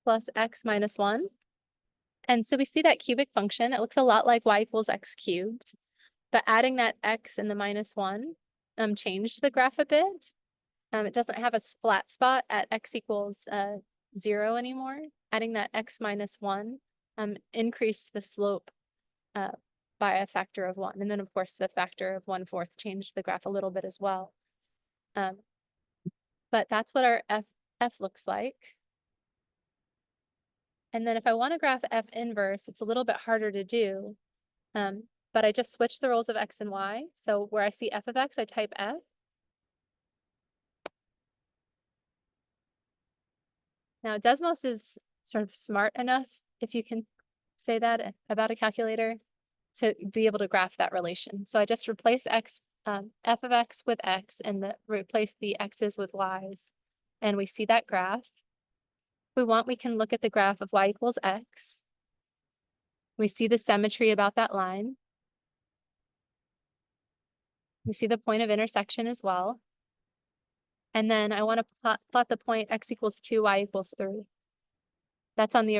plus x minus 1. And so we see that cubic function. It looks a lot like y equals x cubed, but adding that x and the minus 1 changed the graph a bit. It doesn't have a flat spot at x equals 0 anymore. Adding that x minus 1 increased the slope by a factor of 1. And then, of course, the factor of 1/4 changed the graph a little bit as well. But that's what our f looks like. And then if I want to graph f inverse, it's a little bit harder to do. But I just switched the roles of x and y. So where I see f of x, I type f. Now, Desmos is sort of smart enough, if you can say that about a calculator, to be able to graph that relation. So I just replace x, f of x with x, and replace the x's with y's. And we see that graph. If we want, we can look at the graph of y equals x. We see the symmetry about that line. We see the point of intersection as well. And then I want to plot the point x equals 2, y equals 3. That's on the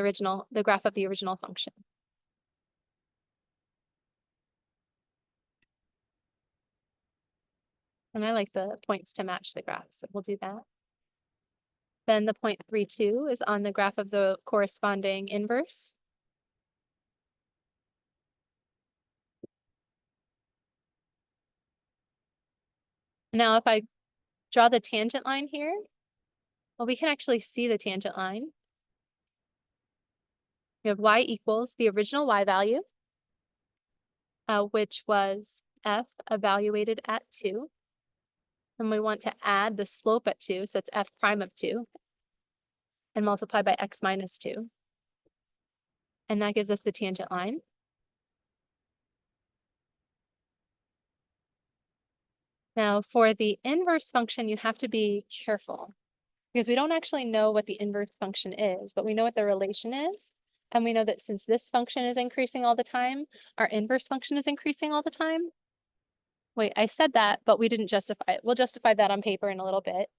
graph of the original function. And I like the points to match the graph, so we'll do that. Then the point 3, 2 is on the graph of the corresponding inverse. Now, if I draw the tangent line here, well, we can actually see the tangent line. We have y equals the original y value, which was f evaluated at 2. And we want to add the slope at 2, so it's f prime of 2, and multiply by x minus 2. And that gives us the tangent line. Now, for the inverse function, you have to be careful because we don't actually know what the inverse function is, but we know what the relation is. And we know that since this function is increasing all the time, our inverse function is increasing all the time. Wait, I said that, but we didn't justify it. We'll justify that on paper in a little bit.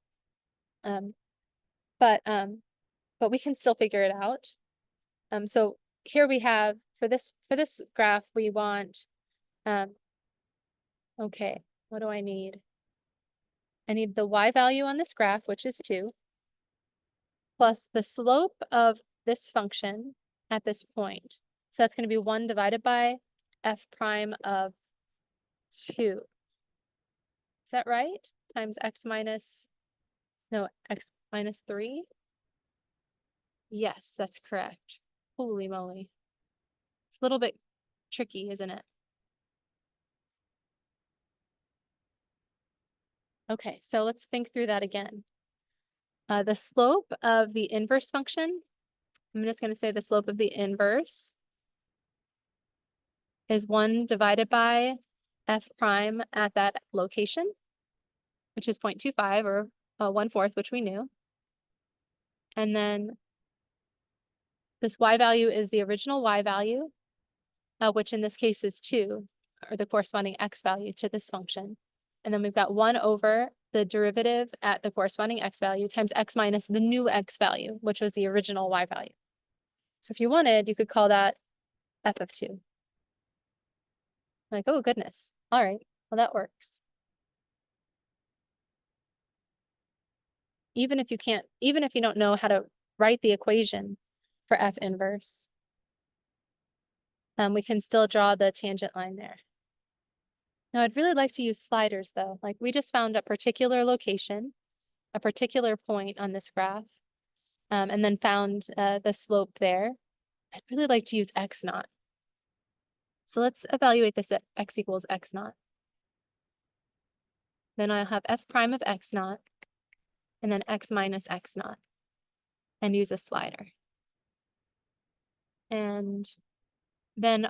But we can still figure it out. So here we have, for this graph, we want, okay, what do I need? I need the y value on this graph, which is 2, plus the slope of this function at this point. So that's going to be 1 divided by f prime of 2. Is that right? Times x minus 3? Yes, that's correct. Holy moly. It's a little bit tricky, isn't it? Okay, so let's think through that again. The slope of the inverse function I'm just going to say the slope of the inverse is 1 divided by f prime at that location, which is 0.25 or 1/4, which we knew. And then this y value is the original y value, which in this case is 2, or the corresponding x value to this function. And then we've got 1 over the derivative at the corresponding x value times x minus the new x value, which was the original y value. So if you wanted, you could call that f of 2. Like, oh goodness. All right, well that works. Even if you don't know how to write the equation for f inverse, we can still draw the tangent line there. Now I'd really like to use sliders though. Like we just found a particular location, a particular point on this graph, and then found the slope there. I'd really like to use x naught. So let's evaluate this at x equals x naught. Then I'll have f prime of x naught, and then x minus x naught, and use a slider. And then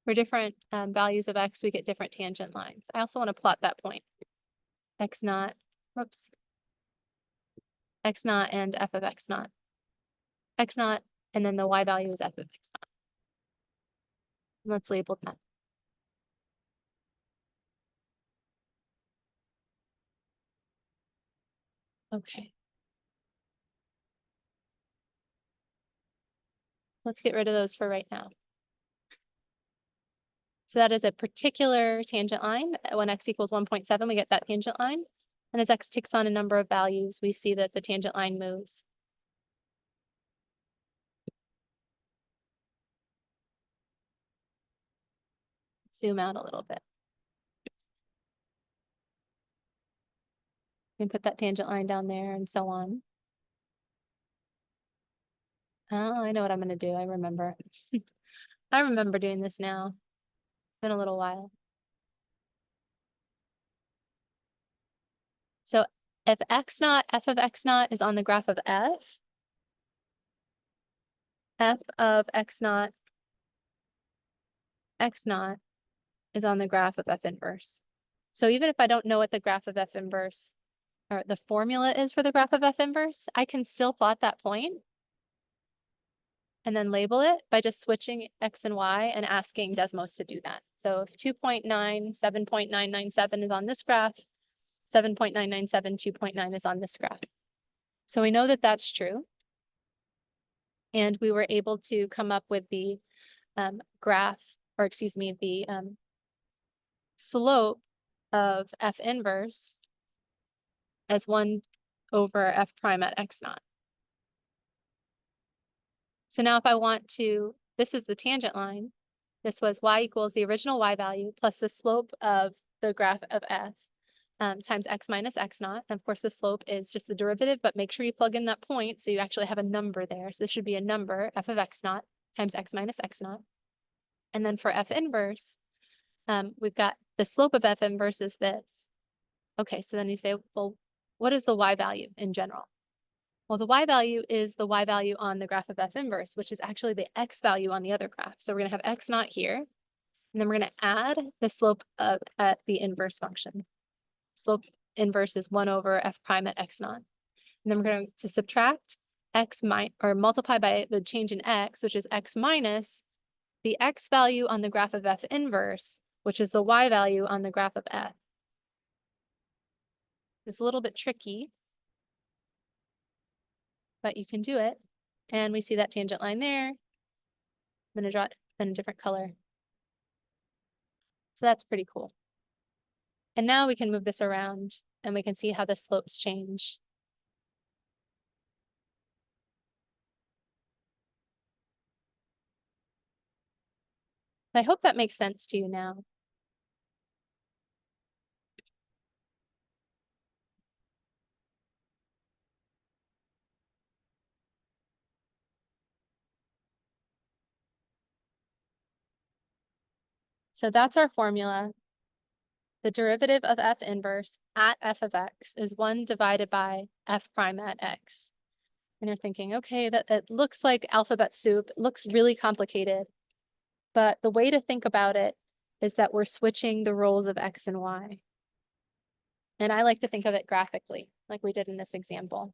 for different values of x, we get different tangent lines. I also want to plot that point. X naught, whoops. X naught and f of x naught. X naught, and then the y value is f of x naught. Let's label that. Okay. Let's get rid of those for right now. So that is a particular tangent line. When x equals 1.7, we get that tangent line. And as x takes on a number of values, we see that the tangent line moves. Zoom out a little bit. You can put that tangent line down there and so on. Oh, I know what I'm going to do. I remember. I remember doing this now. It's been a little while. So if x naught, f of x naught is on the graph of f of x naught is on the graph of f inverse. So even if I don't know what the graph of f inverse or the formula is for the graph of f inverse, I can still plot that point and then label it by just switching x and y and asking Desmos to do that. So if 2.9, 7.997 is on this graph, 7.997, 2.9 is on this graph. So we know that that's true. And we were able to come up with the slope of f inverse as 1 over f prime at x naught. So now if I want to, this is the tangent line. This was y equals the original y value plus the slope of the graph of f times x minus x naught. And of course, the slope is just the derivative, but make sure you plug in that point so you actually have a number there. So this should be a number, f of x naught times x minus x naught. And then for f inverse, we've got the slope of f inverse is this. Okay, so then you say, well, what is the y value in general? Well, the y value is the y value on the graph of f inverse, which is actually the x value on the other graph. So we're going to have x naught here, and then we're going to add the slope at the inverse function. Slope inverse is 1 over f prime at x naught. And then we're going to subtract x or multiply by the change in x, which is x minus the x value on the graph of f inverse, which is the y value on the graph of f. It's a little bit tricky, but you can do it. And we see that tangent line there. I'm going to draw it in a different color. So that's pretty cool. And now we can move this around and we can see how the slopes change. I hope that makes sense to you now. So that's our formula. The derivative of f inverse at f of x is 1 divided by f prime at x. And you're thinking, okay, that it looks like alphabet soup, it looks really complicated. But the way to think about it is that we're switching the roles of X and Y. And I like to think of it graphically, like we did in this example.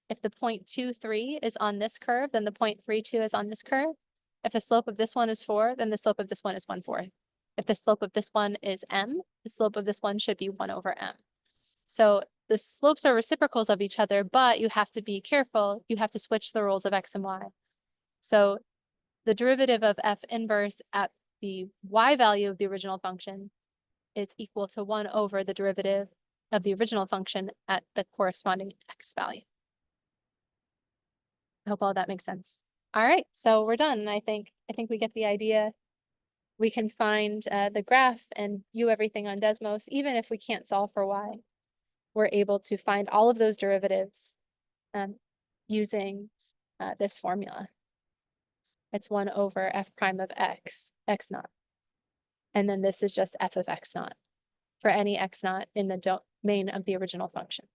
If the 0.23 is on this curve, then the 0.32 is on this curve. If the slope of this one is 4, then the slope of this one is 1/4. If the slope of this one is m, the slope of this one should be 1 over m. So the slopes are reciprocals of each other, but you have to be careful. You have to switch the roles of X and Y. So the derivative of f inverse at the y value of the original function is equal to 1 over the derivative of the original function at the corresponding X value. I hope all that makes sense. All right, so we're done. I think we get the idea. We can find the graph and view everything on Desmos, even if we can't solve for y. We're able to find all of those derivatives using this formula. It's 1 over f prime of x, x naught. And then this is just f of x naught for any x naught in the domain of the original function.